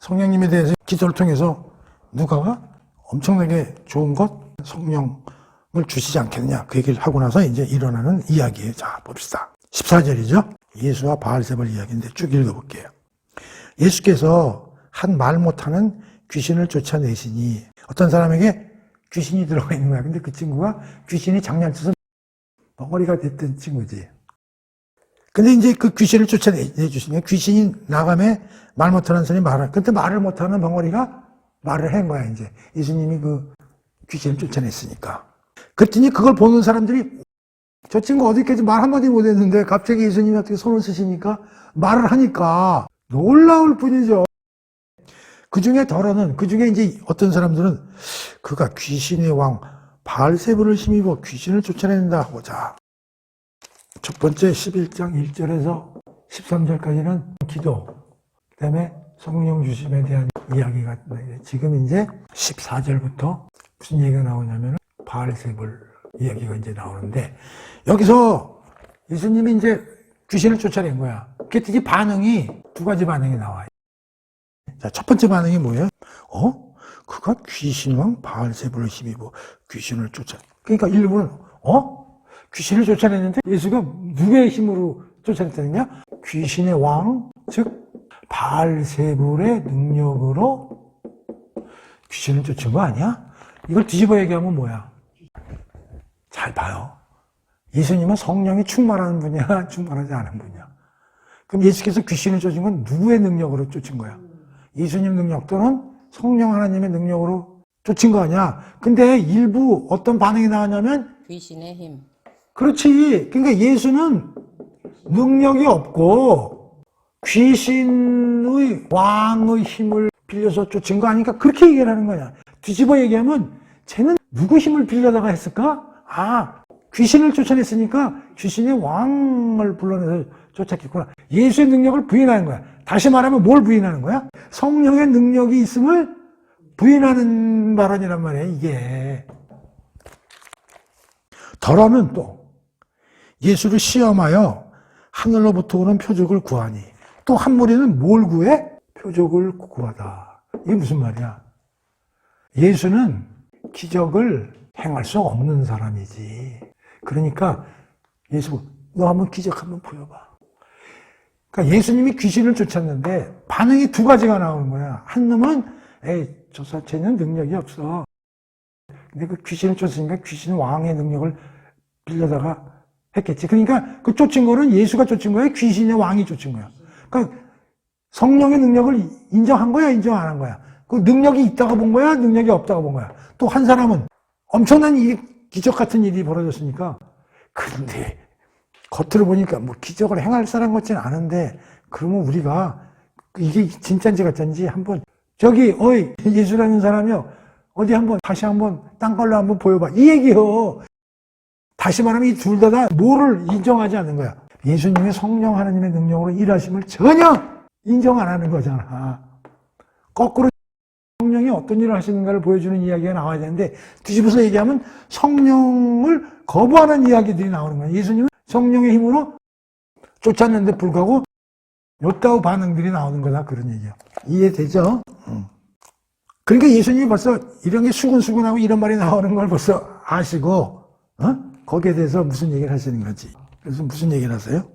성령님에 대해서 기도를 통해서 누가가 엄청나게 좋은 것, 성령을 주시지 않겠느냐, 그 얘기를 하고 나서 이제 일어나는 이야기예요. 자, 봅시다. 14절이죠. 예수와 바알세불 이야기인데 쭉 읽어볼게요. 예수께서 한 말 못하는 귀신을 쫓아내시니, 어떤 사람에게 귀신이 들어가 있는 거야. 근데 그 친구가 귀신이 장난쳐서 벙어리가 됐던 친구지. 근데 이제 그 귀신을 쫓아내주시니까 귀신이 나가면 말 못하는 사람이 말을, 근데 말을 못하는 벙어리가 말을 한 거야, 이제. 예수님이 그 귀신을 쫓아냈으니까. 그랬더니 그걸 보는 사람들이, 저 친구 어디까지 말 한마디 못했는데 갑자기 예수님이 어떻게 손을 쓰시니까 말을 하니까 놀라울 뿐이죠. 그 중에 덜어는, 그 중에 이제 어떤 사람들은 그가 귀신의 왕 바알세불을 힘입어 귀신을 쫓아낸다 하고, 자, 첫 번째 11장 1절에서 13절까지는 기도, 그 다음에 성령 주심에 대한 이야기가 있는데, 지금 이제 14절부터 무슨 얘기가 나오냐면 바알세불 이야기가 이제 나오는데, 여기서 예수님이 이제 귀신을 쫓아낸 거야. 그랬더니 반응이 두 가지 반응이 나와요. 자, 첫 번째 반응이 뭐예요? 그가 귀신왕 바알세불을 힘입어 귀신을 쫓아. 그러니까 일부는 귀신을 쫓아냈는데 예수가 누구의 힘으로 쫓아냈느냐? 귀신의 왕, 즉 바알세불의 능력으로 귀신을 쫓은 거 아니야? 이걸 뒤집어 얘기하면 뭐야? 잘 봐요. 예수님은 성령이 충만한 분이야, 충만하지 않은 분이야? 그럼 예수께서 귀신을 쫓은 건 누구의 능력으로 쫓은 거야? 예수님 능력 또는 성령 하나님의 능력으로 쫓은 거 아니야? 근데 일부 어떤 반응이 나왔냐면 귀신의 힘. 그렇지. 그러니까 예수는 능력이 없고 귀신의 왕의 힘을 빌려서 쫓은 거 아니까, 그렇게 얘기를 하는 거야. 뒤집어 얘기하면 쟤는 누구 힘을 빌려다가 했을까? 귀신을 쫓아냈으니까 귀신의 왕을 불러내서 쫓았겠구나. 예수의 능력을 부인하는 거야. 다시 말하면 뭘 부인하는 거야? 성령의 능력이 있음을 부인하는 발언이란 말이야, 이게. 덜어는 또 예수를 시험하여 하늘로부터 오는 표적을 구하니, 또 한 무리는 뭘 구해? 표적을 구하다. 이게 무슨 말이야? 예수는 기적을 행할 수 없는 사람이지. 그러니까 예수, 너 한번 기적 한번 보여봐. 그러니까 예수님이 귀신을 쫓았는데 반응이 두 가지가 나오는 거야. 한 놈은 저 자체는 능력이 없어. 근데 그 귀신을 쫓으니까 귀신 왕의 능력을 빌려다가 했겠지. 그러니까 그 쫓은 거는 예수가 쫓은 거야? 귀신의 왕이 쫓은 거야? 그러니까 성령의 능력을 인정한 거야? 인정 안 한 거야? 그 능력이 있다고 본 거야? 능력이 없다고 본 거야? 또 한 사람은 엄청난 기적 같은 일이 벌어졌으니까, 근데 겉으로 보니까 뭐 기적을 행할 사람 같지는 않은데, 그러면 우리가 이게 진짜인지 가짜인지 한번 어이 예수라는 사람이요, 어디 한번 다시 한번 딴 걸로 한번 보여봐, 이 얘기요. 다시 말하면 이 둘 다 뭐를 인정하지 않는 거야? 예수님의 성령 하나님의 능력으로 일하심을 전혀 인정 안 하는 거잖아. 거꾸로 성령이 어떤 일을 하시는가를 보여주는 이야기가 나와야 되는데, 뒤집어서 얘기하면 성령을 거부하는 이야기들이 나오는 거야. 예수님은 성령의 힘으로 쫓았는데 불구하고 요따우 반응들이 나오는 거다, 그런 얘기야. 이해되죠? 그러니까 예수님이 벌써 이런 게 수근수근하고 이런 말이 나오는 걸 벌써 아시고, 거기에 대해서 무슨 얘기를 하시는 거지. 그래서 무슨 얘기를 하세요?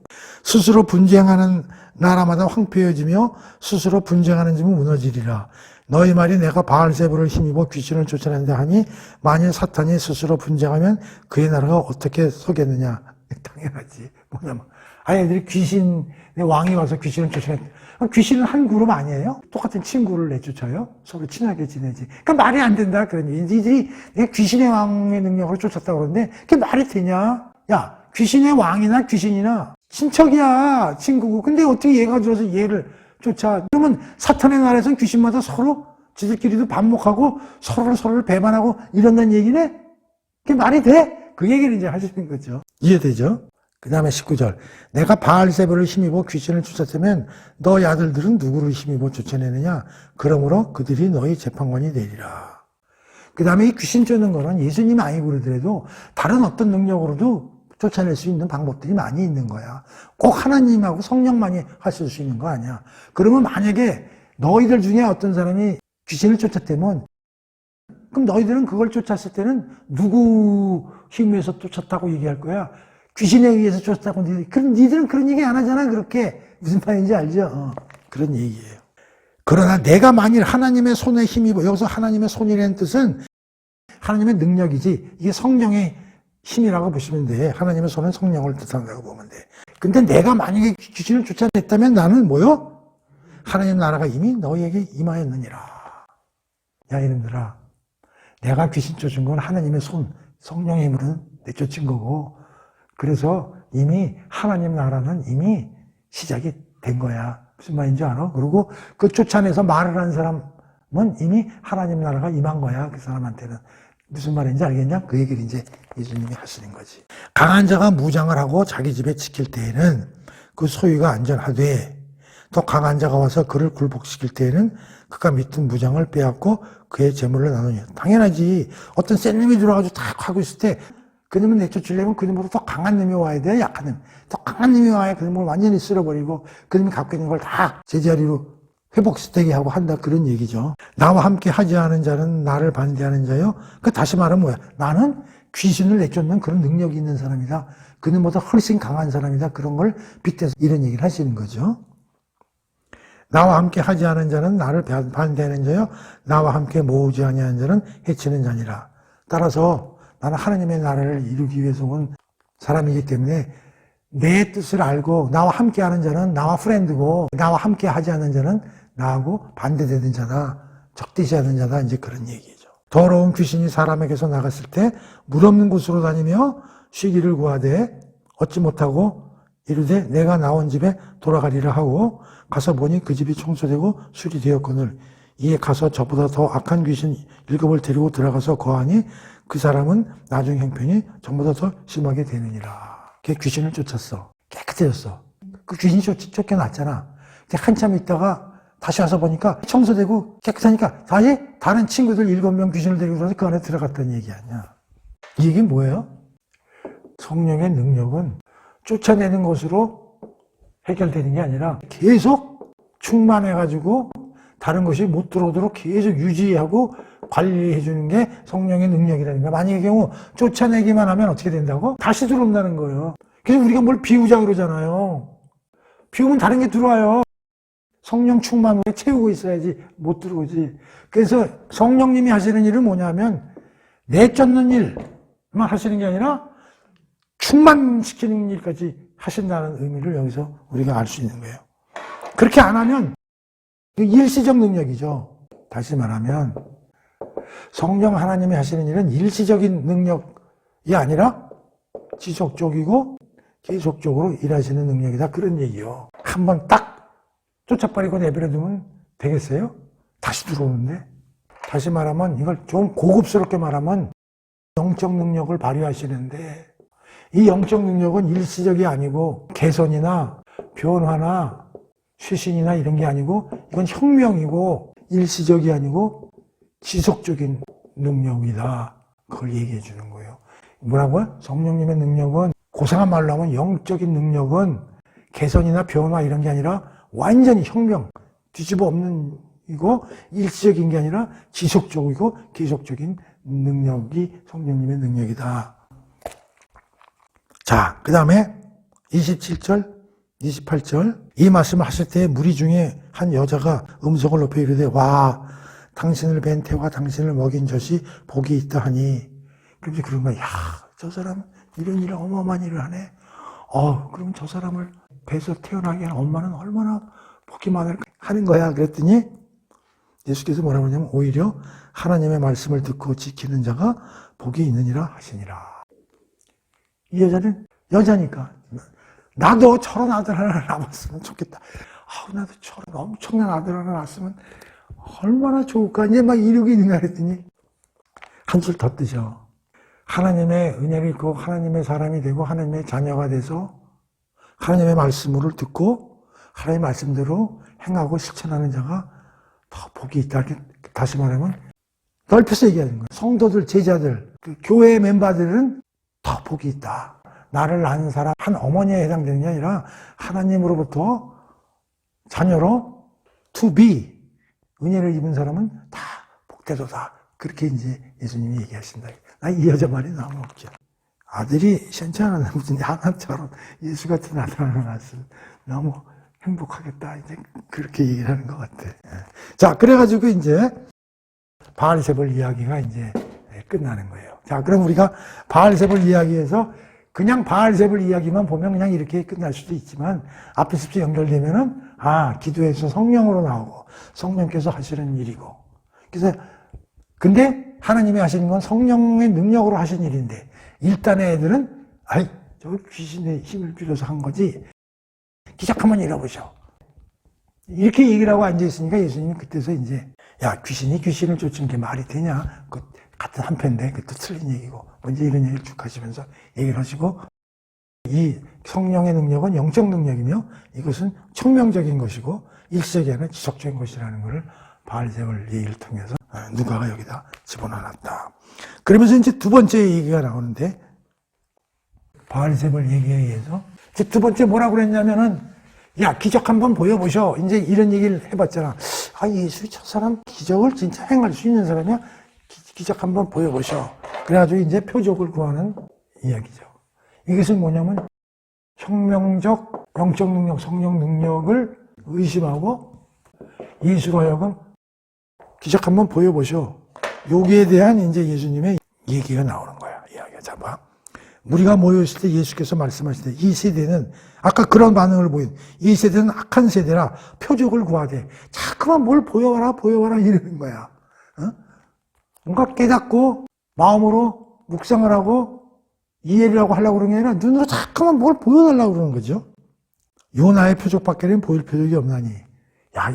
스스로 분쟁하는 나라마다 황폐해지며 스스로 분쟁하는 집은 무너지리라. 너희 말이 내가 바알세불을 힘입어 귀신을 쫓아낸다 하니, 만일 사탄이 스스로 분쟁하면 그의 나라가 어떻게 서겠느냐. 당연하지. 뭐냐면 아이들이 귀신의 왕이 와서 귀신을 쫓아낸다. 귀신은 한 그룹 아니에요? 똑같은 친구를 내쫓아요? 서로 친하게 지내지. 그러니까 말이 안 된다, 그런 얘기. 이들이 귀신의 왕의 능력으로 쫓았다고 그러는데 그게 말이 되냐? 야, 귀신의 왕이나 귀신이나 친척이야, 친구고. 근데 어떻게 얘가 들어서 얘를 쫓아? 그러면 사탄의 나라에서는 귀신마다 서로 지들끼리도 반목하고 서로를 배반하고 이런다는 얘기네? 그게 말이 돼? 그 얘기를 이제 하시는 거죠. 이해되죠? 그 다음에 19절. 내가 바알세불을 힘입어 귀신을 쫓았으면 너희 아들들은 누구를 힘입어 쫓아내느냐? 그러므로 그들이 너희 재판관이 되리라. 그 다음에 이 귀신 쫓는 거는 예수님이 아니고 그러더라도 다른 어떤 능력으로도 쫓아낼 수 있는 방법들이 많이 있는 거야. 꼭 하나님하고 성령만이 하실 수 있는 거 아니야. 그러면 만약에 너희들 중에 어떤 사람이 귀신을 쫓았다면 그럼 너희들은 그걸 쫓았을 때는 누구 힘에서 쫓았다고 얘기할 거야? 귀신에 의해서 쫓았다고. 그럼 니들은 그런 얘기 안 하잖아. 그렇게. 무슨 말인지 알죠? 그런 얘기예요. 그러나 내가 만일 하나님의 손에 힘입어, 여기서 하나님의 손이라는 뜻은 하나님의 능력이지, 이게 성령의 힘이라고 보시면 돼. 하나님의 손은 성령을 뜻한다고 보면 돼. 근데 내가 만약에 귀신을 쫓아냈다면 나는 뭐요? 하나님 나라가 이미 너희에게 임하였느니라. 야, 이놈들아. 내가 귀신 쫓은 건 하나님의 손, 성령의 힘으로 내쫓은 거고, 그래서 이미 하나님 나라는 이미 시작이 된 거야. 무슨 말인지 알아? 그리고 그 쫓아내서 말을 한 사람은 이미 하나님 나라가 임한 거야. 그 사람한테는. 무슨 말인지 알겠냐? 그 얘기를 이제 예수님이 하시는 거지. 강한 자가 무장을 하고 자기 집에 지킬 때에는 그 소유가 안전하되, 또 강한 자가 와서 그를 굴복시킬 때에는 그가 밑은 무장을 빼앗고 그의 재물을 나누니. 당연하지. 어떤 센 놈이 들어와가지고 딱 하고 있을 때 그놈을 내쫓으려면 그놈보다 더 강한 놈이 와야 돼. 약한 놈. 더 강한 놈이 와야 그놈을 완전히 쓸어버리고 그놈이 갖고 있는 걸 다 제자리로 회복시키게 하고 한다. 그런 얘기죠. 나와 함께 하지 않은 자는 나를 반대하는 자요. 그 다시 말하면 뭐야? 나는 귀신을 내쫓는 그런 능력이 있는 사람이다. 그놈보다 훨씬 강한 사람이다. 그런 걸 빗대서 이런 얘기를 하시는 거죠. 나와 함께 하지 않은 자는 나를 반대하는 자요. 나와 함께 모으지 아니하는 자는 해치는 자니라. 따라서 나는 하나님의 나라를 이루기 위해서 온 사람이기 때문에 내 뜻을 알고 나와 함께 하는 자는 나와 프렌드고 나와 함께 하지 않는 자는 나하고 반대되는 자다. 적대시하는 자다. 이제 그런 얘기죠. 더러운 귀신이 사람에게서 나갔을 때 물 없는 곳으로 다니며 쉬기를 구하되 얻지 못하고 이르되 내가 나온 집에 돌아가리라 하고 가서 보니 그 집이 청소되고 수리되었거늘 이에 가서 저보다 더 악한 귀신 7을 데리고 들어가서 거하니 그 사람은 나중 형편이 전보다 더 심하게 되느니라. 걔 귀신을 쫓았어. 깨끗해졌어. 그 귀신이 쫓겨났잖아. 근데 한참 있다가 다시 와서 보니까 청소되고 깨끗하니까 다시 다른 친구들 7명 귀신을 데리고 들어서 그 안에 들어갔다는 얘기 아니야. 이 얘기는 뭐예요? 성령의 능력은 쫓아내는 것으로 해결되는 게 아니라 계속 충만해가지고 다른 것이 못 들어오도록 계속 유지하고 관리해 주는 게 성령의 능력이라는 거야. 만약의 경우 쫓아내기만 하면 어떻게 된다고? 다시 들어온다는 거예요. 그래서 우리가 뭘 비우자 그러잖아요. 비우면 다른 게 들어와요. 성령 충만으로 채우고 있어야지 못 들어오지. 그래서 성령님이 하시는 일은 뭐냐면 내쫓는 일만 하시는 게 아니라 충만시키는 일까지 하신다는 의미를 여기서 우리가 알 수 있는 거예요. 그렇게 안 하면 일시적 능력이죠. 다시 말하면 성령 하나님이 하시는 일은 일시적인 능력이 아니라 지속적이고 계속적으로 일하시는 능력이다. 그런 얘기요. 한번 딱 쫓아버리고 내버려두면 되겠어요? 다시 들어오는데? 다시 말하면 이걸 좀 고급스럽게 말하면 영적 능력을 발휘하시는데 이 영적 능력은 일시적이 아니고 개선이나 변화나 쇄신이나 이런 게 아니고 이건 혁명이고 일시적이 아니고 지속적인 능력이다. 그걸 얘기해 주는 거예요. 뭐라고요? 성령님의 능력은 고상한 말로 하면 영적인 능력은 개선이나 변화 이런 게 아니라 완전히 혁명, 뒤집어 엎는 이고 일시적인 게 아니라 지속적이고 계속적인 능력이 성령님의 능력이다. 자, 그 다음에 27절, 28절 이 말씀을 하실 때 무리 중에 한 여자가 음성을 높여 이르되 와 당신을 뵌 태와 당신을 먹인 젖이 복이 있다 하니 그런데 그런 거야. 야, 저 사람 이런 일을 어마어마한 일을 하네. 그럼 저 사람을 배에서 태어나게 한 엄마는 얼마나 복이 많을까 하는 거야. 그랬더니 예수께서 뭐라고 하냐면 오히려 하나님의 말씀을 듣고 지키는 자가 복이 있느니라 하시니라. 이 여자는 여자니까 나도 저런 아들 하나 낳았으면 좋겠다. 나도 저런 엄청난 아들 하나 낳았으면 얼마나 좋을까. 이제 막 이러고 있는가 그랬더니 한술 더 뜨죠. 하나님의 은혜를 입고 하나님의 사람이 되고 하나님의 자녀가 돼서 하나님의 말씀을 듣고 하나님의 말씀대로 행하고 실천하는 자가 더 복이 있다. 다시 말하면 넓혀서 얘기하는 거예요. 성도들, 제자들, 그 교회 멤버들은 더 복이 있다. 나를 낳은 사람 한 어머니에 해당되는 게 아니라 하나님으로부터 자녀로 to be 은혜를 입은 사람은 다 복되도다. 그렇게 이제 예수님이 얘기하신다. 나 이 여자 말이 너무 웃겨. 아들이 시원찮은 무슨 하나처럼 예수 같은 아들 하나 낳았어. 너무 행복하겠다. 이제 그렇게 얘기를 하는 것 같아. 자, 그래가지고 이제 바알세불 이야기가 이제 끝나는 거예요. 자, 그럼 우리가 바알세불 이야기에서 그냥 바알세불 이야기만 보면 그냥 이렇게 끝날 수도 있지만 앞에 습지 연결되면은 기도에서 성령으로 나오고 성령께서 하시는 일이고. 그래서 근데 하나님이 하시는 건 성령의 능력으로 하신 일인데 일단의 애들은 저 귀신의 힘을 빌려서 한 거지. 기적 한번 잃어보셔. 이렇게 얘기를 하고 앉아있으니까 예수님이 그때서 이제 귀신이 귀신을 쫓은 게 말이 되냐. 그 같은 한편인데 그것도 틀린 얘기고 먼저 이런 얘기를 쭉 하시면서 얘기를 하시고 이 성령의 능력은 영적 능력이며 이것은 청명적인 것이고 일시적이 아니라 지속적인 것이라는 것을 바알세불 얘기를 통해서 누가가 여기다 집어넣었다. 그러면서 이제 두 번째 얘기가 나오는데 바알세불 얘기에 의해서 이제 두 번째 뭐라고 그랬냐면은 기적 한번 보여보셔. 이제 이런 얘기를 해봤잖아. 예수 저 사람 기적을 진짜 행할 수 있는 사람이야. 기적 한번 보여보셔. 그래가지고 이제 표적을 구하는 이야기죠. 이것은 뭐냐면 혁명적 영적 능력, 성령 능력을 의심하고 예수로 하여금 기적 한번 보여보셔. 여기에 대한 이제 예수님의 얘기가 나오는 거야. 이야기가 잡아. 우리가 모여있을 때 예수께서 말씀하실 때 이 세대는 아까 그런 반응을 보인 이 세대는 악한 세대라 표적을 구하되 자꾸만 뭘 보여와라 이러는 거야. 뭔가 깨닫고 마음으로 묵상을 하고 이해를 하고 하려고 그러는 게 아니라 눈으로 자꾸만 뭘 보여달라고 그러는 거죠. 요나의 표적밖에는 보일 표적이 없나니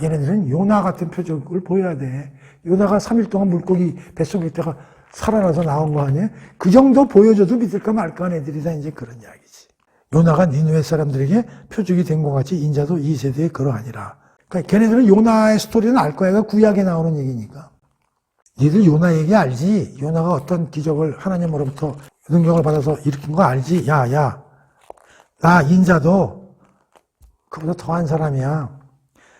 얘네들은 요나 같은 표적을 보여야 돼. 요나가 3일 동안 물고기 뱃속에 있다가 살아나서 나온 거 아니에요? 그 정도 보여줘도 믿을까 말까 하는 애들이다. 이제 그런 이야기지. 요나가 니느웨 사람들에게 표적이 된 것 같이 인자도 이 세대에 그러하니라. 그러니까 걔네들은 요나의 스토리는 알 거야. 구약에 나오는 얘기니까. 니들 요나 얘기 알지? 요나가 어떤 기적을 하나님으로부터 능력을 받아서 일으킨 거 알지? 나 인자도 그보다 더한 사람이야.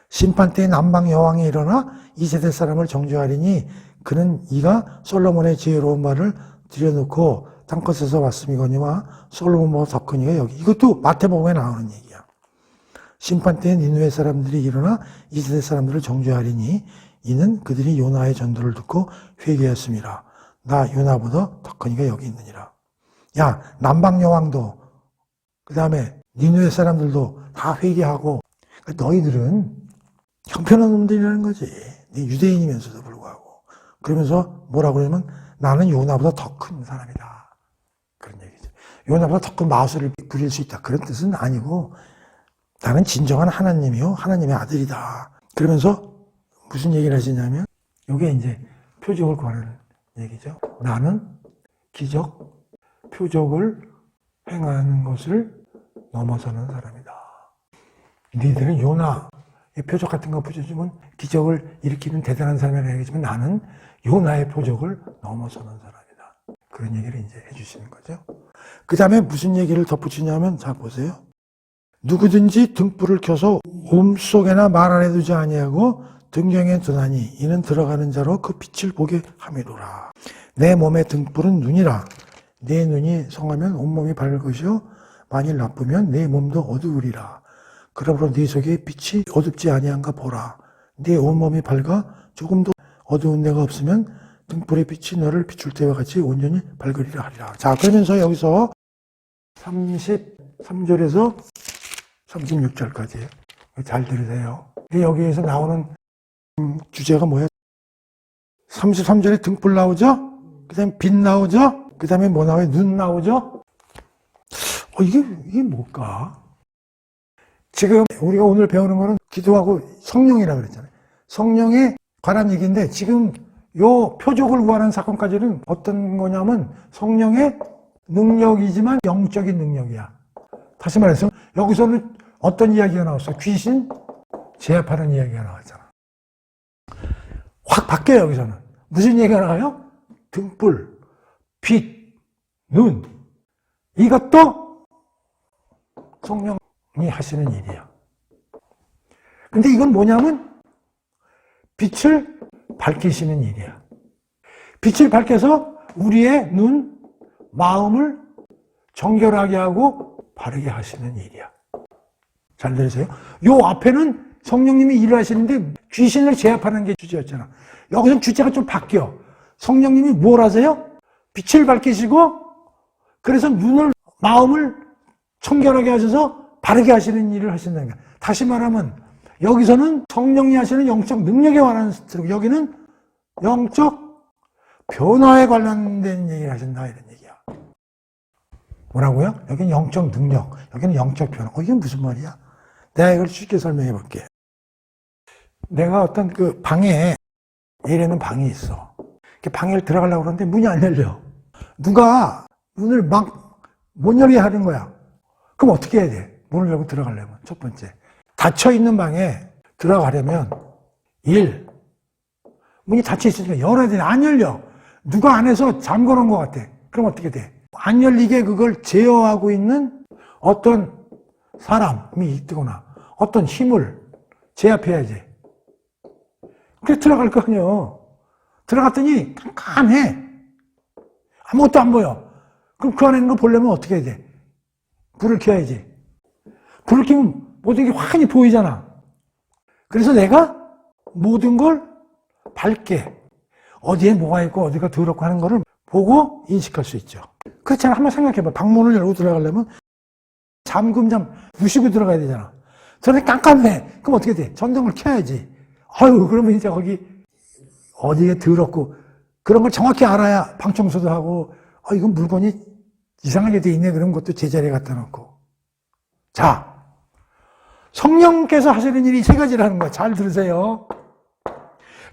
심판 때 남방 여왕이 일어나 이 세대 사람을 정죄하리니 그는 이가 솔로몬의 지혜로운 말을 들여놓고 땅끝에서 왔음이거니와 솔로몬보다 더 크니가 여기. 이것도 마태복음에 나오는 얘기야. 심판 때에 니느웨 사람들이 일어나 이 세대 사람들을 정죄하리니 이는 그들이 요나의 전도를 듣고 회개했음이라. 나 요나보다 더 크니가 여기 있느니라. 남방 여왕도 그 다음에 니느웨 사람들도 다 회개하고 너희들은 형편없는 놈들이라는 거지. 유대인이면서도 불구하고. 그러면서 뭐라고 그러냐면 나는 요나보다 더 큰 사람이다. 그런 얘기죠. 요나보다 더 큰 마술을 부릴 수 있다. 그런 뜻은 아니고 나는 진정한 하나님이요. 하나님의 아들이다. 그러면서 무슨 얘기를 하시냐면 이게 이제 표적을 구하는 얘기죠. 나는 기적, 표적을 행하는 것을 넘어서는 사람이다. 너희들은 요나 표적 같은 거 보여주면 기적을 일으키는 대단한 사람이라고 얘기하지만 나는 요나의 표적을 넘어서는 사람이다. 그런 얘기를 이제 해주시는 거죠. 그 다음에 무슨 얘기를 덧붙이냐면 자 보세요. 누구든지 등불을 켜서 몸속에나 말 안에 두지 아니하고 등경에 두나니 이는 들어가는 자로 그 빛을 보게 함이로라. 내 몸의 등불은 눈이라. 내 눈이 성하면 온몸이 밝을 것이요 만일 나쁘면 내 몸도 어두우리라. 그러므로 네 속에 빛이 어둡지 아니한가 보라. 네 온몸이 밝아 조금도 어두운 데가 없으면 등불의 빛이 너를 비출 때와 같이 온전히 밝으리라 하리라. 자, 그러면서 여기서 33절에서 36절까지 잘 들으세요. 여기에서 나오는 주제가 뭐예요? 33절에 등불 나오죠? 그 다음에 빛 나오죠? 그 다음에 뭐 나와요? 눈 나오죠? 이게 뭘까? 지금 우리가 오늘 배우는 거는 기도하고 성령이라고 그랬잖아요. 성령에 관한 얘기인데 지금 요 표적을 구하는 사건까지는 어떤 거냐면 성령의 능력이지만 영적인 능력이야. 다시 말해서 여기서는 어떤 이야기가 나왔어? 귀신 제압하는 이야기가 나왔잖아. 확 바뀌어요. 여기서는. 무슨 얘기가 나와요? 등불, 빛, 눈. 이것도 성령이 하시는 일이야. 근데 이건 뭐냐면 빛을 밝히시는 일이야. 빛을 밝혀서 우리의 눈, 마음을 정결하게 하고 바르게 하시는 일이야. 잘 들으세요? 요 앞에는 성령님이 일을 하시는데 귀신을 제압하는 게 주제였잖아. 여기서 주제가 좀 바뀌어. 성령님이 뭘 하세요? 빛을 밝히시고 그래서 눈을, 마음을 청결하게 하셔서 바르게 하시는 일을 하신다는 거야. 다시 말하면 여기서는 성령이 하시는 영적 능력에 관한 스트로크, 여기는 영적 변화에 관련된 얘기를 하신다 이런 얘기야. 뭐라고요? 여기는 영적 능력, 여기는 영적 변화. 이게 무슨 말이야? 내가 이걸 쉽게 설명해 볼게. 내가 어떤 그 방에, 예래는 방이 있어. 방에 들어가려고 그러는데 문이 안 열려. 누가 문을 막 못 열게 하는 거야. 그럼 어떻게 해야 돼? 문을 열고 들어가려면. 첫 번째. 닫혀있는 방에 들어가려면 1. 문이 닫혀있으니까 열어야 되네. 안 열려. 누가 안에서 잠궈 놓은 것 같아. 그럼 어떻게 돼? 안 열리게 그걸 제어하고 있는 어떤 사람이 있거나 어떤 힘을 제압해야지. 그래서 들어갈 거 아니에요. 들어갔더니 깜깜해. 아무것도 안 보여. 그럼 그 안에 있는 거 보려면 어떻게 해야 돼? 불을 켜야지. 불을 켜면 모든 게 환히 보이잖아. 그래서 내가 모든 걸 밝게 어디에 뭐가 있고 어디가 더럽고 하는 거를 보고 인식할 수 있죠. 그렇잖아. 한번 생각해봐. 방문을 열고 들어가려면 잠금 부시고 들어가야 되잖아. 저런데 깜깜해. 그럼 어떻게 돼? 전등을 켜야지. 아유, 그러면 이제 거기 어디에 더럽고 그런 걸 정확히 알아야 방 청소도 하고 이건 물건이 이상하게 돼 있네. 그런 것도 제자리에 갖다 놓고. 자, 성령께서 하시는 일이 세 가지라는 거야. 잘 들으세요.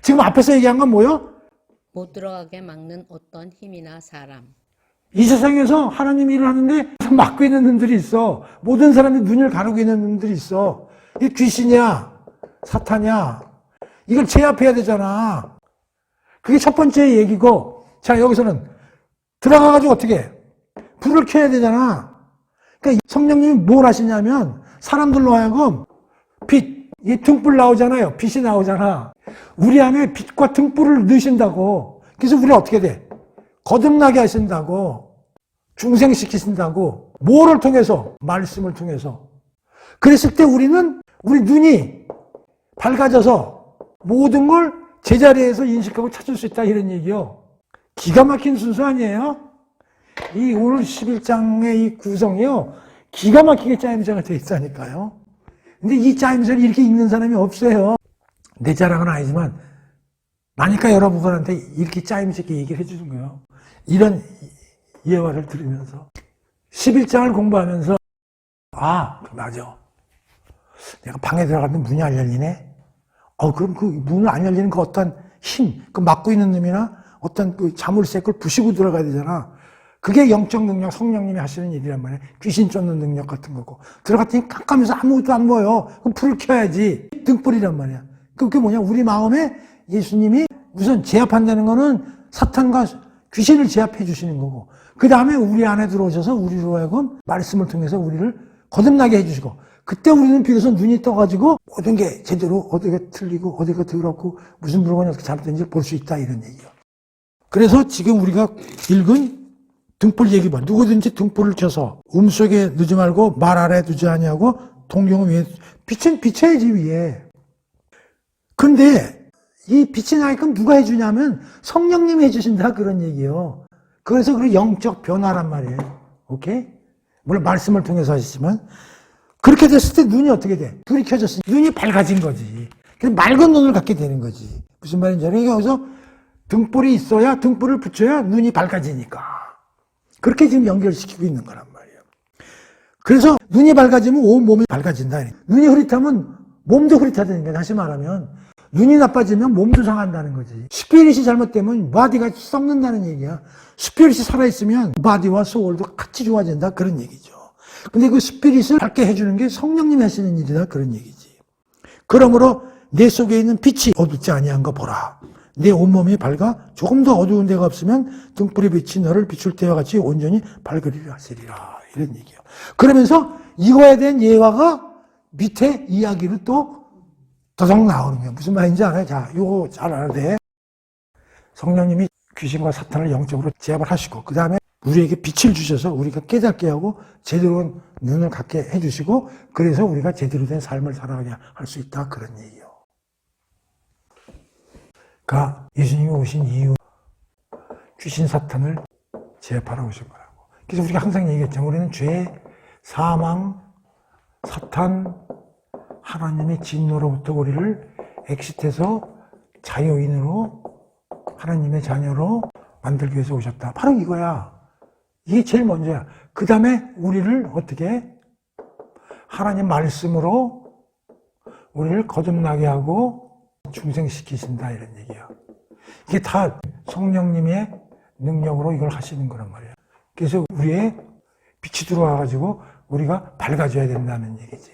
지금 앞에서 얘기한 건 뭐요? 못 들어가게 막는 어떤 힘이나 사람. 이 세상에서 하나님 일을 하는데 막고 있는 놈들이 있어. 모든 사람이 눈을 가르고 있는 놈들이 있어. 이게 귀신이야, 사탄이야. 이걸 제압해야 되잖아. 그게 첫 번째 얘기고, 자, 여기서는 들어가가지고 어떻게 해? 불을 켜야 되잖아. 그러니까 성령님이 뭘 하시냐면 사람들로 하여금 빛, 이 등불 나오잖아요. 빛이 나오잖아. 우리 안에 빛과 등불을 넣으신다고. 그래서 우리 어떻게 돼? 거듭나게 하신다고. 중생시키신다고. 뭐를 통해서? 말씀을 통해서. 그랬을 때 우리는 우리 눈이 밝아져서 모든 걸 제자리에서 인식하고 찾을 수 있다 이런 얘기요. 기가 막힌 순서 아니에요? 이 오늘 11장의 이 구성이요. 기가 막히게 짜임새가 되어 있다니까요. 근데 이 짜임새를 이렇게 읽는 사람이 없어요. 내 자랑은 아니지만 나니까 여러분들한테 이렇게 짜임새 있게 얘기를 해주는 거예요. 이런 예화를 들으면서 11장을 공부하면서 맞아. 내가 방에 들어갔는데 문이 안 열리네. 그럼 그 문을 안 열리는 그 어떤 힘, 그 막고 있는 놈이나 어떤 그 자물쇠 그걸 부시고 들어가야 되잖아. 그게 영적 능력, 성령님이 하시는 일이란 말이야. 귀신 쫓는 능력 같은 거고. 들어갔더니 깜깜해서 아무것도 안 보여. 그럼 불을 켜야지. 등불이란 말이야. 그게 뭐냐? 우리 마음에 예수님이 우선 제압한다는 거는 사탄과 귀신을 제압해 주시는 거고. 그 다음에 우리 안에 들어오셔서 우리로 하여금 말씀을 통해서 우리를 거듭나게 해주시고. 그때 우리는 비로소 눈이 떠가지고 모든 게 제대로 어디가 틀리고 어디가 더럽고 무슨 물건이 어떻게 잘못된지 볼 수 있다 이런 얘기예요. 그래서 지금 우리가 읽은 등불 얘기 봐. 누구든지 등불을 켜서 속에 두지 말고 말 아래 두지 아니하고 동경을 위에 빛은 비춰야지 위에. 근데 이 빛이 나게끔 누가 해주냐면 성령님이 해주신다 그런 얘기예요. 그래서 그 영적 변화란 말이에요. 오케이? 물론 말씀을 통해서 하시지만 그렇게 됐을 때 눈이 어떻게 돼? 불이 켜졌으니 눈이 밝아진 거지. 그래서 맑은 눈을 갖게 되는 거지. 무슨 말인지 알아요? 여기서 등불이 있어야 등불을 붙여야 눈이 밝아지니까. 그렇게 지금 연결시키고 있는 거란 말이에요. 그래서 눈이 밝아지면 온 몸이 밝아진다. 눈이 흐릿하면 몸도 흐릿하다는 거야. 다시 말하면 눈이 나빠지면 몸도 상한다는 거지. 스피릿이 잘못되면 바디가 썩는다는 얘기야. 스피릿이 살아있으면 바디와 소울도 같이 좋아진다. 그런 얘기죠. 근데 그 스피릿을 밝게 해주는 게 성령님이 하시는 일이다. 그런 얘기지. 그러므로 내 속에 있는 빛이 어둡지 아니한 거 보라. 내 온몸이 밝아 조금 더 어두운 데가 없으면 등불의 빛이 너를 비출 때와 같이 온전히 밝으리라 하시리라. 이런 얘기예요. 그러면서 이거에 대한 예화가 밑에 이야기를 또 더덕 나오는 거예요. 무슨 말인지 알아요? 자, 이거 잘 알아야 돼. 성령님이 귀신과 사탄을 영적으로 제압을 하시고, 그 다음에 우리에게 빛을 주셔서 우리가 깨닫게 하고 제대로 된 눈을 갖게 해주시고, 그래서 우리가 제대로 된 삶을 살아가게 할 수 있다. 그런 얘기예요. 그러니까 예수님이 오신 이유, 귀신 사탄을 제압하러 오신 거라고. 그래서 우리가 항상 얘기했죠. 우리는 죄, 사망, 사탄, 하나님의 진노로부터 우리를 엑시트해서 자유인으로 하나님의 자녀로 만들기 위해서 오셨다. 바로 이거야. 이게 제일 먼저야. 그 다음에 우리를 어떻게 하나님 말씀으로 우리를 거듭나게 하고 중생시키신다, 이런 얘기야. 이게 다 성령님의 능력으로 이걸 하시는 거란 말이야. 그래서 우리의 빛이 들어와가지고 우리가 밝아져야 된다는 얘기지.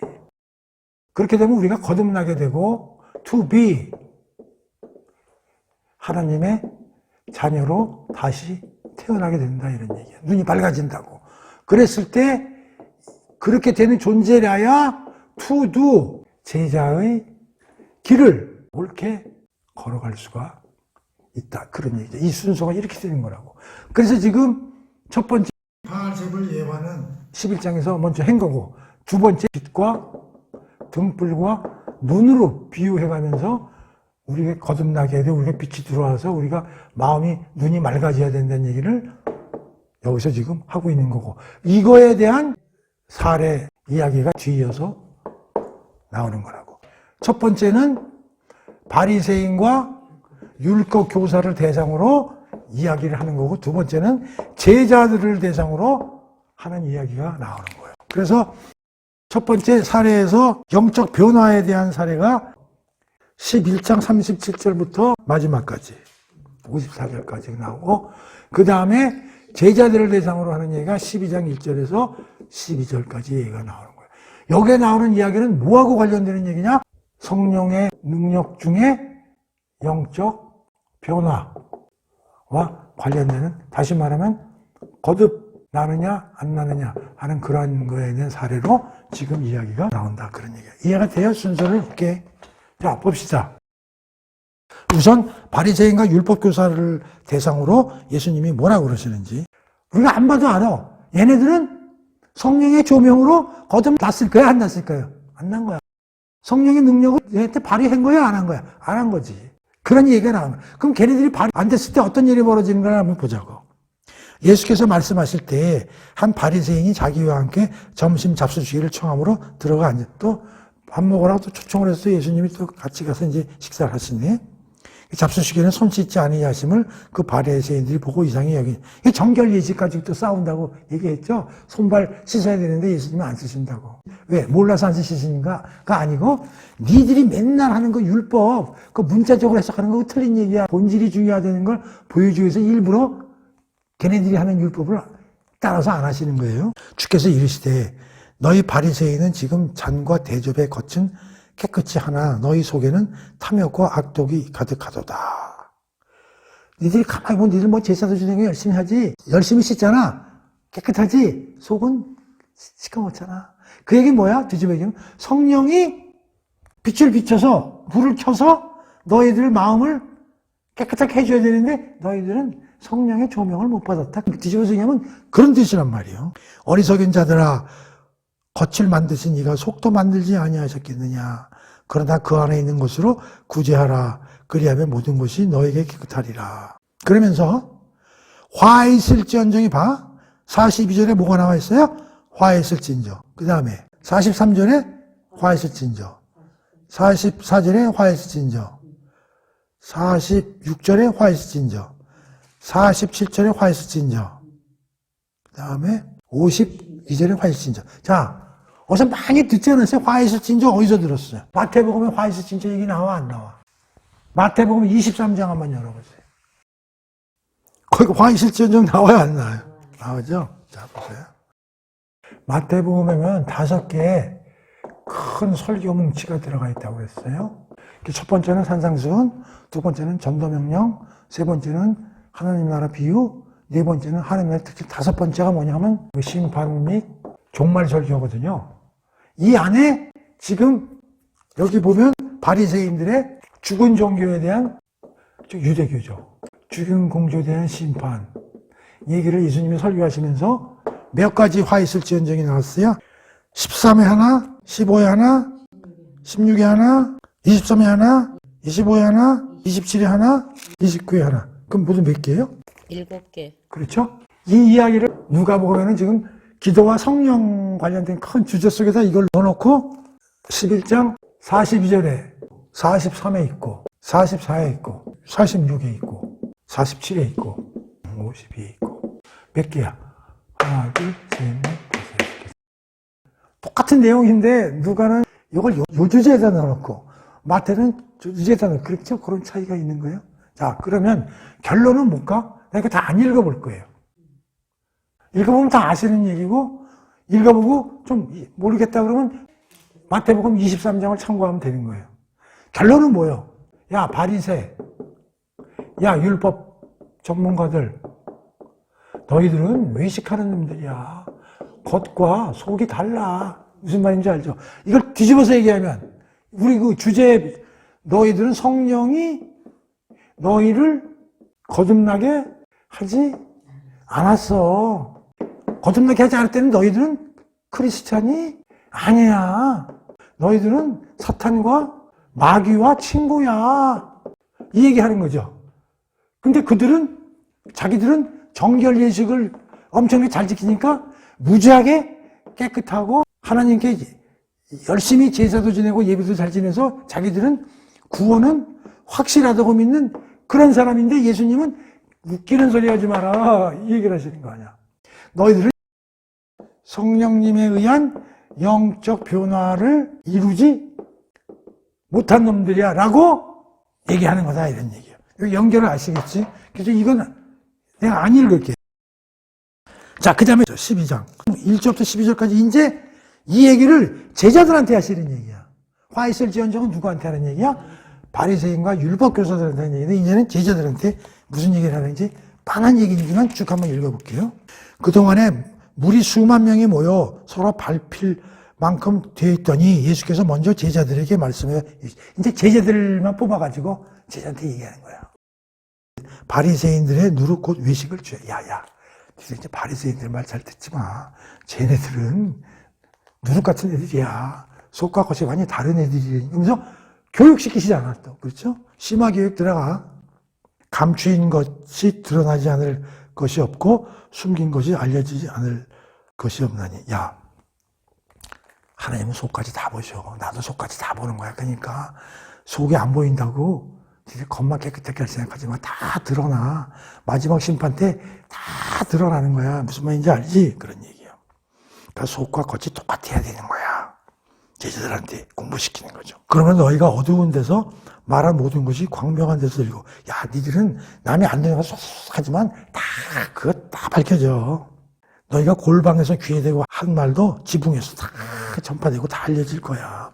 그렇게 되면 우리가 거듭나게 되고 to be 하나님의 자녀로 다시 태어나게 된다, 이런 얘기야. 눈이 밝아진다고. 그랬을 때 그렇게 되는 존재라야 to do 제자의 길을 옳게 걸어갈 수가 있다, 그런 얘기죠. 이 순서가 이렇게 되는 거라고. 그래서 지금 첫 번째 바알제불 예화는 11장에서 먼저 한 거고, 두 번째 빛과 등불과 눈으로 비유해가면서 우리가 거듭나게 해도 우리가 빛이 들어와서 우리가 마음이, 눈이 맑아져야 된다는 얘기를 여기서 지금 하고 있는 거고, 이거에 대한 사례 이야기가 뒤이어서 나오는 거라고. 첫 번째는 바리새인과 율법 교사를 대상으로 이야기를 하는 거고, 두 번째는 제자들을 대상으로 하는 이야기가 나오는 거예요. 그래서 첫 번째 사례에서 영적 변화에 대한 사례가 11장 37절부터 마지막까지 54절까지 나오고, 그 다음에 제자들을 대상으로 하는 얘기가 12장 1절에서 12절까지 얘기가 나오는 거예요. 여기에 나오는 이야기는 뭐하고 관련되는 얘기냐? 성령의 능력 중에 영적 변화와 관련되는, 다시 말하면 거듭 나느냐 안 나느냐 하는 그런 거에 대한 사례로 지금 이야기가 나온다, 그런 얘기예요. 이해가 돼요? 순서를 볼게. 자, 봅시다. 우선 바리새인과 율법교사를 대상으로 예수님이 뭐라고 그러시는지 우리가 안 봐도 알아. 얘네들은 성령의 조명으로 거듭났을 거야, 안 났을 거야? 안 난 거야. 성령의 능력을 얘한테 발휘한 거야, 안 한 거야? 안 한 거지. 그런 얘기가 나오면, 그럼 걔네들이 발휘 안 됐을 때 어떤 일이 벌어지는 걸 한번 보자고. 예수께서 말씀하실 때 한 바리새인이 자기와 함께 점심 잡수시기를 청함으로 들어가 앉아, 또 밥 먹으라고 또 초청을 해서 예수님이 또 같이 가서 이제 식사를 하시네. 잡수시기는 손 씻지 아니하심을 하심을 그 바리새인들이 보고 이상히 여기, 정결 예식 가지고 또 싸운다고 얘기했죠. 손발 씻어야 되는데 예수님은 안 쓰신다고. 왜? 몰라서 안 쓰시는가가 아니고, 니들이 맨날 하는 거 율법, 그 문자적으로 해석하는 거 틀린 얘기야. 본질이 중요하다는 걸 보여주기 위해서 일부러 걔네들이 하는 율법을 따라서 안 하시는 거예요. 주께서 이르시되 너희 바리새인은 지금 잔과 대접에 겉은 깨끗이 하나 너희 속에는 탐욕과 악독이 가득하도다. 니들이 가만히 보면 니들 뭐 제사도 지내는 거 열심히 하지, 열심히 씻잖아, 깨끗하지, 속은 시커멓잖아. 그 얘기 뭐야? 뒤집어 얘기하면 성령이 빛을 비춰서 불을 켜서 너희들 마음을 깨끗하게 해줘야 되는데 너희들은 성령의 조명을 못 받았다. 뒤집어서 얘기하면 그런 뜻이란 말이에요. 어리석은 자들아, 겉을 만드신 이가 속도 만들지 아니하셨겠느냐. 그러나 그 안에 있는 것으로 구제하라. 그리하면 모든 것이 너에게 깨끗하리라. 그러면서 화 있을지언정이 봐. 42절에 뭐가 나와 있어요? 화 있을진저. 그 다음에 43절에 화 있을진저. 44절에 화 있을진저. 46절에 화 있을진저. 47절에 화 있을진저. 그 다음에 52절에 화 있을진저. 자, 어디서 많이 듣지 않았어요? 화 있을진저 어디서 들었어요? 마태복음에 화 있을진저 얘기 나와, 안 나와? 마태복음 23장 한번 열어보세요. 거기 화 있을진저 나와요, 안 나와요? 나오죠? 자, 보세요. 마태복음에는 5개의 큰 설교 뭉치가 들어가 있다고 그랬어요. 첫 번째는 산상수훈, 두 번째는 전도명령, 세 번째는 하나님 나라 비유, 네 번째는 하나님 나라 특징, 다섯 번째가 뭐냐면 심판 및 종말 설교거든요. 이 안에 지금 여기 보면 바리새인들의 죽은 종교에 대한 유대교죠. 죽은 공주에 대한 심판 얘기를 예수님이 설교하시면서 몇 가지 화 있을지언정이 나왔어요. 13에 하나, 15에 하나, 16에 하나, 23에 하나, 25에 하나, 27에 하나, 29에 하나. 그럼 모두 몇 개예요? 7개. 그렇죠? 이 이야기를 누가복음에는 지금 기도와 성령 관련된 큰 주제 속에서 이걸 넣어놓고 11장 42절에 43에 있고 44에 있고 46에 있고 47에 있고 52에 있고 몇 개야? 하나, 둘, 셋, 넷, 다섯, 여섯. 똑같은 내용인데 누가는 이걸 요 주제에다 넣어놓고 마태는 주제에다 넣고 그렇죠? 그런 차이가 있는 거예요. 자, 그러면 결론은 뭘까? 내가 다 안 읽어볼 거예요. 읽어보면 다 아시는 얘기고 읽어보고 좀 모르겠다 그러면 마태복음 23장을 참고하면 되는 거예요. 결론은 뭐예요? 야, 바리새, 야, 율법 전문가들, 너희들은 외식하는 놈들이야. 겉과 속이 달라. 무슨 말인지 알죠? 이걸 뒤집어서 얘기하면 우리 그 주제 너희들은 성령이 너희를 거듭나게 하지 않았어. 거듭나게 하지 않을 때는 너희들은 크리스찬이 아니야. 너희들은 사탄과 마귀와 친구야. 이 얘기하는 거죠. 근데 자기들은 정결 예식을 엄청나게 잘 지키니까 무지하게 깨끗하고 하나님께 열심히 제사도 지내고 예배도 잘 지내서 자기들은 구원은 확실하다고 믿는 그런 사람인데 예수님은 웃기는 소리 하지 마라 이 얘기를 하시는 거 아니야. 너희들은 성령님에 의한 영적 변화를 이루지 못한 놈들이야 라고 얘기하는 거다 이런 얘기예요. 여기 연결을 아시겠지? 그래서 이건 내가 안 읽을게요. 자, 그 다음에 12장 1절부터 12절까지 이제 이 얘기를 제자들한테 하시는 얘기야. 화 있을지언정은 누구한테 하는 얘기야? 바리새인과 율법교사들한테 하는 얘기인데 이제는 제자들한테 무슨 얘기를 하는지 뻔한 얘기지만 쭉 한번 읽어볼게요. 그동안에 물이 수만 명이 모여 서로 밟힐 만큼 되어 있더니 예수께서 먼저 제자들에게 말씀해. 이제 제자들만 뽑아가지고 제자한테 얘기하는 거야. 바리새인들의 누룩 곧 외식을 주여. 야야, 이제 바리새인들 말 잘 듣지 마. 쟤네들은 누룩 같은 애들이야. 속과 겉이 완전히 다른 애들이. 그러면서 교육시키시지 않았다. 그렇죠? 심화 교육 들어가. 감추인 것이 드러나지 않을 것이 없고 숨긴 것이 알려지지 않을 것이 없나니. 야, 하나님은 속까지 다 보셔. 나도 속까지 다 보는 거야. 그러니까 속이 안 보인다고 겉만 깨끗하게 할 생각하지만 다 드러나. 마지막 심판 때 다 드러나는 거야. 무슨 말인지 알지? 그런 얘기야. 그러니까 속과 겉이 똑같아야 되는 거야. 제자들한테 공부시키는 거죠. 그러면 너희가 어두운 데서 말한 모든 것이 광명한 데서 들리고, 야, 니들은 남이 안 되는 거 쏙쏙하지만 그거 다 밝혀져. 너희가 골방에서 귀에 대고 한 말도 지붕에서 다 전파되고 다 알려질 거야.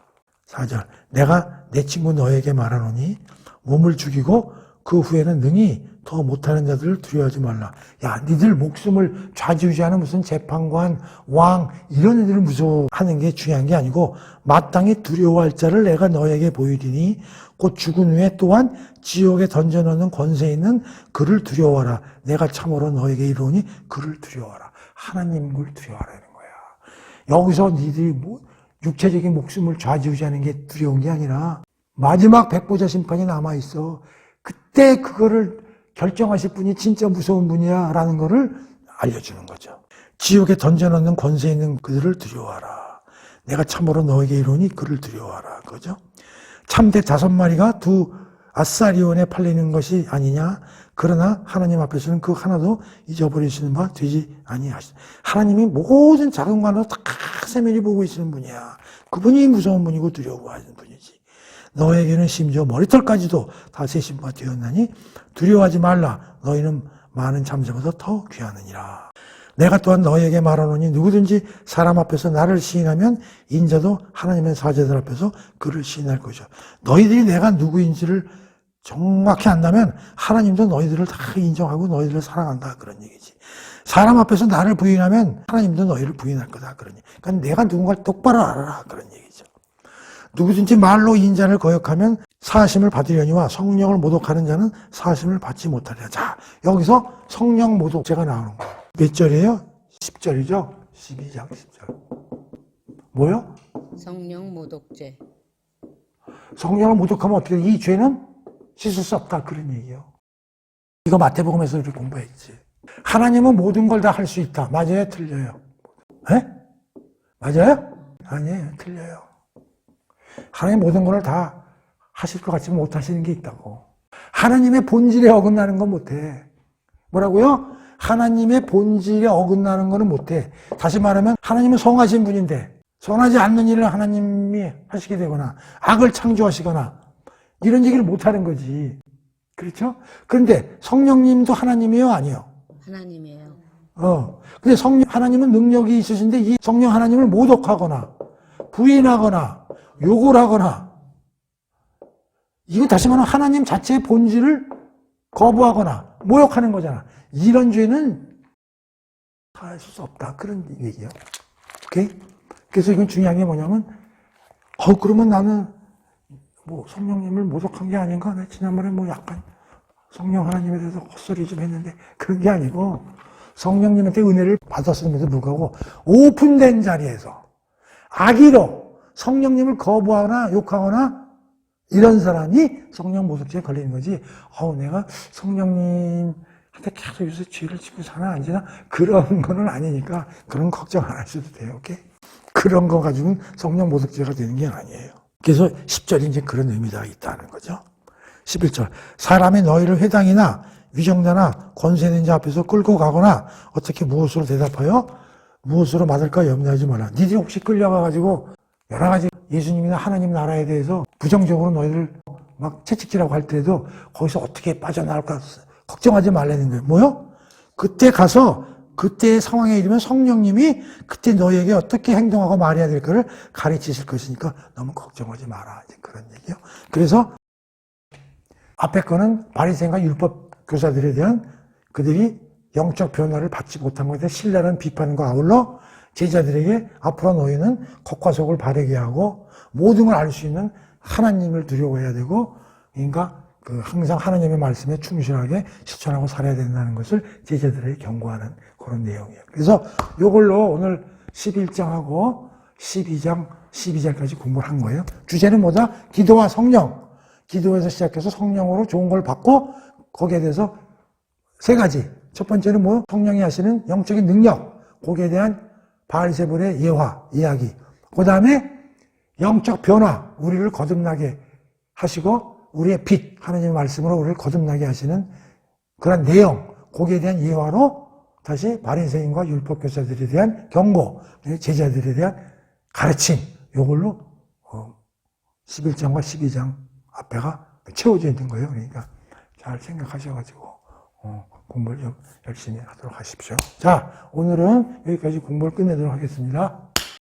4절. 내가 내 친구 너에게 말하노니 몸을 죽이고 그 후에는 능히 더 못하는 자들을 두려워하지 말라. 야, 니들 목숨을 좌지우지하는 무슨 재판관, 왕 이런 애들을 무서워하는 게 중요한 게 아니고 마땅히 두려워할 자를 내가 너에게 보이리니 곧 죽은 후에 또한 지옥에 던져넣는 권세 있는 그를 두려워하라. 내가 참으로 너에게 이르노니 그를 두려워하라. 하나님을 두려워하라는 거야. 여기서 니들이 육체적인 목숨을 좌지우지하는 게 두려운 게 아니라 마지막 백보자 심판이 남아있어. 그때 그거를 결정하실 분이 진짜 무서운 분이야 라는 거를 알려주는 거죠. 지옥에 던져넣는 권세 있는 그들을 두려워하라. 내가 참으로 너에게 이르노니 그를 두려워하라. 그죠? 참대 5마리가 두 아사리온에 팔리는 것이 아니냐. 그러나 하나님 앞에서는 그 하나도 잊어버리시는 바 되지 아니하시다. 하나님이 모든 작은 관으로 다 세밀히 보고 있는 분이야. 그분이 무서운 분이고 두려워하는 분이지. 너에게는 심지어 머리털까지도 다 세신 바 되었나니 두려워하지 말라. 너희는 많은 잠자보다 더 귀하느니라. 내가 또한 너희에게 말하노니 누구든지 사람 앞에서 나를 시인하면 인자도 하나님의 사제들 앞에서 그를 시인할 것이요. 너희들이 내가 누구인지를 정확히 안다면 하나님도 너희들을 다 인정하고 너희들을 사랑한다. 그런 얘기지. 사람 앞에서 나를 부인하면 하나님도 너희를 부인할 거다. 그런 얘기. 그러니까 내가 누군가를 똑바로 알아라. 그런 얘기죠. 누구든지 말로 인자를 거역하면 사하심을 받으려니와 성령을 모독하는 자는 사하심을 받지 못하리라. 자, 여기서 성령 모독죄가 나오는 거예요. 몇 절이에요? 10절이죠? 12장 10절. 뭐요? 성령 모독죄. 성령을 모독하면 어떻게 돼? 이 죄는 씻을 수 없다. 그런 얘기예요. 이거 마태복음에서 우리 공부했지. 하나님은 모든 걸 다 할 수 있다. 맞아요? 틀려요? 에? 맞아요? 아니에요. 틀려요. 하나님 모든 걸 다 하실 것 같지만 못 하시는 게 있다고. 하나님의 본질에 어긋나는 건 못해. 뭐라고요? 하나님의 본질에 어긋나는 거는 못해. 다시 말하면 하나님은 성하신 분인데 선하지 않는 일을 하나님이 하시게 되거나 악을 창조하시거나 이런 얘기를 못하는 거지. 그렇죠? 그런데 성령님도 하나님이에요? 아니요? 하나님이에요. 근데 하나님은 능력이 있으신데 이 성령 하나님을 모독하거나 부인하거나 욕을 하거나 이거 다시 말하면 하나님 자체의 본질을 거부하거나 모욕하는 거잖아. 이런 죄는 할 수 없다. 그런 얘기예요. 오케이? 그래서 이건 중요한 게 뭐냐면 그러면 나는 뭐 성령님을 모독한 게 아닌가? 나 지난번에 뭐 약간 성령 하나님에 대해서 헛소리 좀 했는데 그런 게 아니고 성령님한테 은혜를 받았음에도 불구하고 오픈된 자리에서 악의로 성령님을 거부하거나 욕하거나 이런 사람이 성령 모독죄에 걸리는 거지. 내가 성령님한테 계속 요새 죄를 짓고 사나 안 지나? 그런 거는 아니니까 그런 걱정 안 하셔도 돼요. 오케이? 그런 거 가지고는 성령 모독죄가 되는 게 아니에요. 그래서 10절이 이제 그런 의미가 있다는 거죠. 11절. 사람이 너희를 회당이나 위정자나 권세 있는 자 앞에서 끌고 가거나 어떻게 무엇으로 대답하여 무엇으로 맞을까 염려하지 마라. 니들이 혹시 끌려가가지고 여러 가지 예수님이나 하나님 나라에 대해서 부정적으로 너희를 막 채찍질하고 할 때도 거기서 어떻게 빠져나올까 걱정하지 말라는 거예요. 뭐요? 그때 가서 그때의 상황에 이르면 성령님이 그때 너희에게 어떻게 행동하고 말해야 될 거를 가르치실 것이니까 너무 걱정하지 마라. 이제 그런 얘기요. 그래서 앞에 거는 바리새인과 율법 교사들에 대한 그들이 영적 변화를 받지 못한 것에 신랄한 비판과 아울러 제자들에게 앞으로 너희는 겉과 속을 바르게 하고 모든 걸 알 수 있는 하나님을 두려워해야 되고 그러니까 항상 하나님의 말씀에 충실하게 실천하고 살아야 된다는 것을 제자들에게 경고하는 그런 내용이에요. 그래서 이걸로 오늘 11장하고 12장까지 공부를 한 거예요. 주제는 뭐다? 기도와 성령. 기도에서 시작해서 성령으로 좋은 걸 받고 거기에 대해서 세 가지. 첫 번째는 뭐? 성령이 하시는 영적인 능력. 거기에 대한 바알세불의 이야기. 그 다음에 영적 변화. 우리를 거듭나게 하시고 우리의 빛, 하나님의 말씀으로 우리를 거듭나게 하시는 그런 내용. 거기에 대한 예화로 다시 바리새인과 율법교사들에 대한 경고, 제자들에 대한 가르침. 이걸로 11장과 12장 앞에가 채워져 있는 거예요. 그러니까 잘 생각하셔가지고 공부를 좀 열심히 하도록 하십시오. 자, 오늘은 여기까지 공부를 끝내도록 하겠습니다.